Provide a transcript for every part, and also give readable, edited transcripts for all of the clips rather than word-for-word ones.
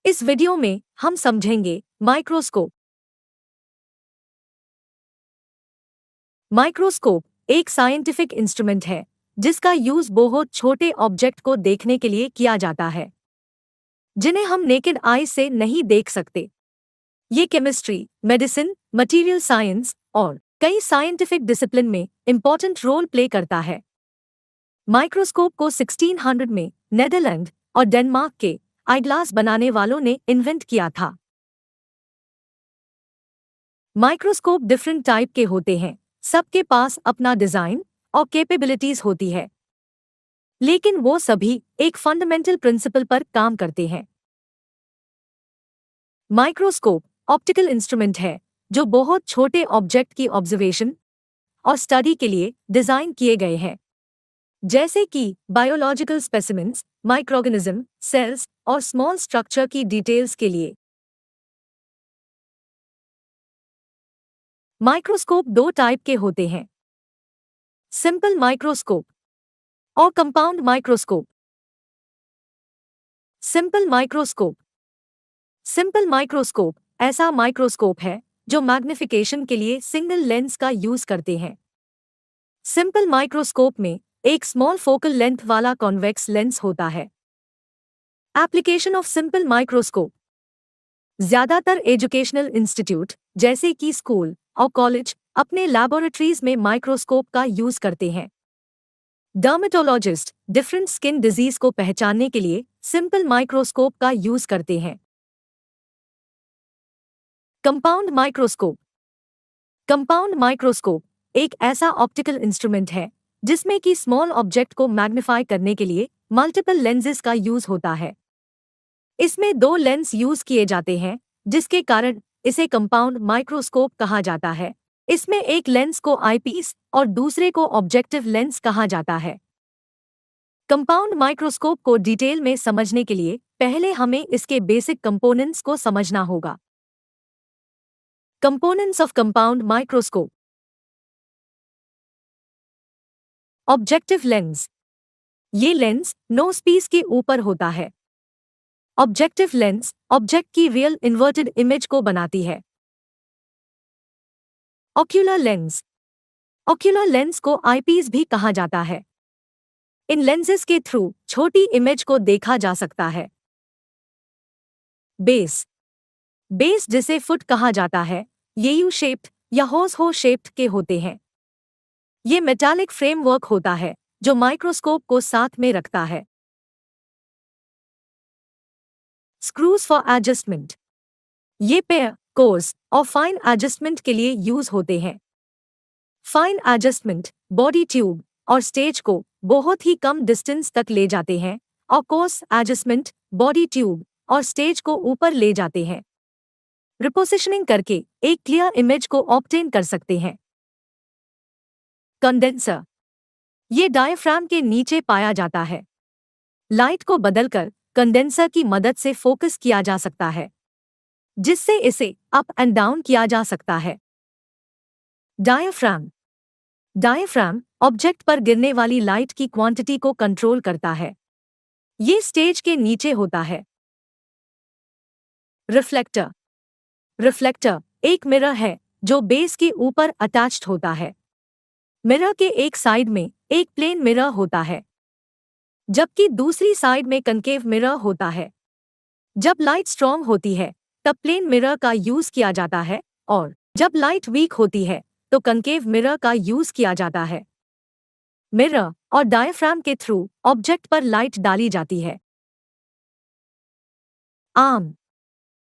इस वीडियो में हम समझेंगे माइक्रोस्कोप। माइक्रोस्कोप एक साइंटिफिक इंस्ट्रूमेंट है जिसका यूज बहुत छोटे ऑब्जेक्ट को देखने के लिए किया जाता है जिन्हें हम नेकेड आई से नहीं देख सकते। ये केमिस्ट्री, मेडिसिन, मटेरियल साइंस और कई साइंटिफिक डिसिप्लिन में इंपॉर्टेंट रोल प्ले करता है। माइक्रोस्कोप को 1600 में नेदरलैंड और डेनमार्क के आईग्लास बनाने वालों ने इन्वेंट किया था। माइक्रोस्कोप डिफरेंट टाइप के होते हैं, सबके पास अपना डिजाइन और कैपेबिलिटीज होती है, लेकिन वो सभी एक फंडामेंटल प्रिंसिपल पर काम करते हैं। माइक्रोस्कोप ऑप्टिकल इंस्ट्रूमेंट है जो बहुत छोटे ऑब्जेक्ट की ऑब्जर्वेशन और स्टडी के लिए डिजाइन किए गए हैं, जैसे कि बायोलॉजिकल स्पेसिमेंट्स, माइक्रोऑर्गेनिज्म, सेल्स और स्मॉल स्ट्रक्चर की डिटेल्स के लिए। माइक्रोस्कोप दो टाइप के होते हैं, सिंपल माइक्रोस्कोप और compound microscope. Simple microscope. Simple microscope ऐसा माइक्रोस्कोप है जो मैग्निफिकेशन के लिए सिंगल लेंस का यूज करते हैं। सिंपल माइक्रोस्कोप में एक स्मॉल फोकल लेंथ वाला कॉन्वेक्स लेंस होता है। Application of simple microscope. ज्यादातर एजुकेशनल इंस्टीट्यूट जैसे कि स्कूल और कॉलेज अपने लैबोरेटरीज में माइक्रोस्कोप का यूज करते हैं। डर्मेटोलॉजिस्ट डिफरेंट स्किन डिजीज को पहचानने के लिए सिंपल माइक्रोस्कोप का यूज करते हैं। Compound microscope. कंपाउंड माइक्रोस्कोप एक ऐसा ऑप्टिकल इंस्ट्रूमेंट है जिसमें कि स्मॉल ऑब्जेक्ट को मैग्नीफाई करने के लिए मल्टीपल लेंसेज का यूज होता है। इसमें दो लेंस यूज किए जाते हैं, जिसके कारण इसे कंपाउंड माइक्रोस्कोप कहा जाता है। इसमें एक लेंस को आईपीस और दूसरे को ऑब्जेक्टिव लेंस कहा जाता है। कंपाउंड माइक्रोस्कोप को डिटेल में समझने के लिए पहले हमें इसके बेसिक कंपोनेंट्स को समझना होगा। Components of compound microscope. Objective lens. ये लेंस नोज पीस के ऊपर होता है। ऑब्जेक्टिव लेंस ऑब्जेक्ट की रियल इन्वर्टेड इमेज को बनाती है। Ocular lens. ऑक्यूलर लेंस को आईपीस भी कहा जाता है। इन लेंसेज के थ्रू छोटी इमेज को देखा जा सकता है। बेस। बेस जिसे फुट कहा जाता है, ये यू शेप्ड या हो शेप्ड के होते हैं। ये मेटालिक फ्रेमवर्क होता है जो माइक्रोस्कोप को साथ में रखता है। Screws for adjustment. ये पेयर, कोर्स और फाइन एडजस्टमेंट के लिए यूज होते हैं। फाइन एडजस्टमेंट बॉडी ट्यूब और स्टेज को बहुत ही कम डिस्टेंस तक ले जाते हैं और कोर्स एडजस्टमेंट बॉडी ट्यूब और स्टेज को ऊपर ले जाते हैं। रिपोजिशनिंग करके एक क्लियर इमेज को ऑब्टेन कर सकते हैं। कंडेंसर। ये डायफ्राम के नीचे पाया जाता है। लाइट को बदलकर कंडेंसर की मदद से फोकस किया जा सकता है, जिससे इसे अप एंड डाउन किया जा सकता है। डायफ्राम। डायफ्राम ऑब्जेक्ट पर गिरने वाली लाइट की क्वांटिटी को कंट्रोल करता है। ये स्टेज के नीचे होता है। रिफ्लेक्टर। रिफ्लेक्टर एक मिरर है जो बेस के ऊपर अटैच्ड होता है। मिरर के एक साइड में एक प्लेन मिरर होता है, जबकि दूसरी साइड में कनकेव मिरर होता है। जब लाइट स्ट्रॉन्ग होती है तब प्लेन मिरर का यूज किया जाता है, और जब लाइट वीक होती है तो कनकेव मिरर का यूज किया जाता है। मिरर और डायफ्राम के थ्रू ऑब्जेक्ट पर लाइट डाली जाती है। आर्म।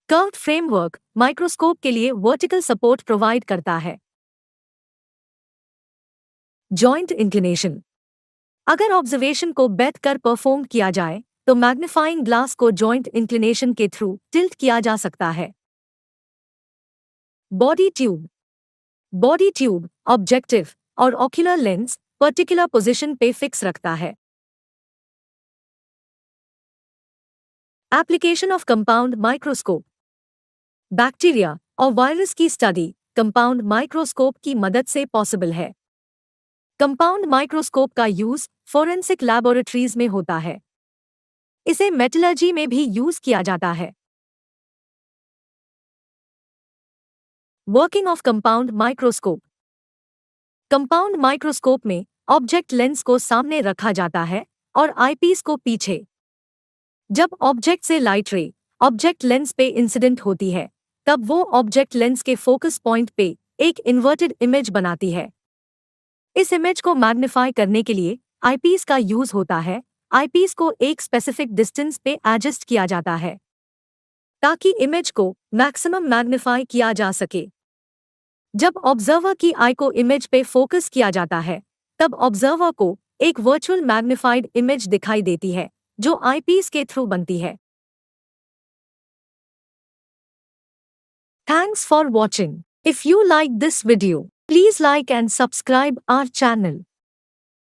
कर्व्ड फ्रेमवर्क माइक्रोस्कोप के लिए वर्टिकल सपोर्ट प्रोवाइड करता है। Joint inclination. अगर ऑब्जर्वेशन को बैठ कर परफॉर्म किया जाए तो मैग्नीफाइंग ग्लास को जॉइंट इंक्लिनेशन के थ्रू टिल्ट किया जा सकता है। Body tube. Body tube objective और ऑक्यूलर लेंस पर्टिकुलर पोजीशन पे फिक्स रखता है। Application of compound microscope. Bacteria और वायरस की स्टडी कंपाउंड माइक्रोस्कोप की मदद से पॉसिबल है। कंपाउंड माइक्रोस्कोप का यूज फोरेंसिक लैबोरेटरीज में होता है। इसे मेटलर्जी में भी यूज किया जाता है। Working of compound microscope. Compound microscope में ऑब्जेक्ट लेंस को सामने रखा जाता है और आईपीस को पीछे। जब ऑब्जेक्ट से लाइट रे ऑब्जेक्ट लेंस पे इंसिडेंट होती है, तब वो ऑब्जेक्ट लेंस के फोकस पॉइंट पे एक इन्वर्टेड इमेज बनाती है। इस इमेज को मैग्नीफाई करने के लिए आईपीस का यूज होता है। आईपीस को एक स्पेसिफिक डिस्टेंस पे एडजस्ट किया जाता है ताकि इमेज को मैक्सिमम मैग्नीफाई किया जा सके। जब ऑब्जर्वर की आई को इमेज पे फोकस किया जाता है, तब ऑब्जर्वर को एक वर्चुअल मैग्नीफाइड इमेज दिखाई देती है जो आईपीस के थ्रू बनती है। Thanks for watching. If you like this video, please like and subscribe our channel.